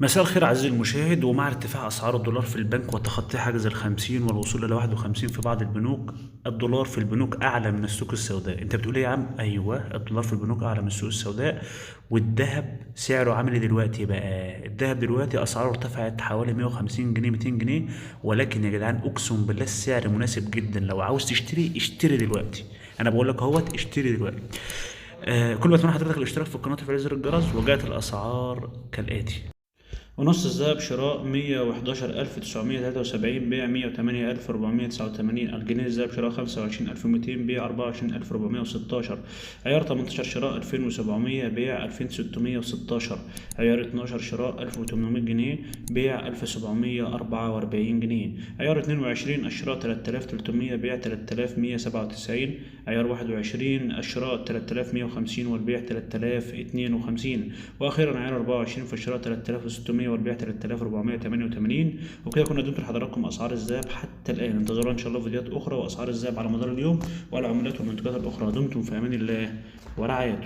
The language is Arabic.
مساء الخير عزيزي المشاهد. ومع ارتفاع أسعار الدولار في البنك وتخطي حاجز ال50 والوصول إلى 51 في بعض البنوك، الدولار في البنوك أعلى من السوق السوداء. أنت بتقول إيه يا عم؟ أيوه، الدولار في البنوك أعلى من السوق السوداء. والذهب سعره عامل إيه دلوقتي بقى؟ الذهب دلوقتي أسعاره ارتفعت حوالي 150 جنيه 200 جنيه. ولكن يا جدعان أقسم بالله السعر مناسب جدا، لو عاوز تشتري اشتري دلوقتي. أنا بقول لك أهوت اشتري دلوقتي. كل ما أتمنى حضرتك الاشتراك في القناة وفعل زر الجرس. وجاءت الأسعار كالآتي: ونص الذهب شراء 111973، بيع 108489. الجنيه الذهب شراء 25200، بيع 24416. عيار 18 شراء 2700، بيع 2616. عيار 12 شراء 1800 جنيه، بيع 1744 جنيه. عيار 22 الشراء 3300، بيع 3197. عيار 21 الشراء 3150 والبيع 3052. واخيرا عيار 24 في الشراء 3600 والبيع 3488. وكده كنا قدمت لحضراتكم اسعار الذهب حتى الان. انتظرونا ان شاء الله فيديوهات اخرى واسعار الذهب على مدار اليوم والعملات والمنتجات الاخرى. دمتم في امان الله ورعايته.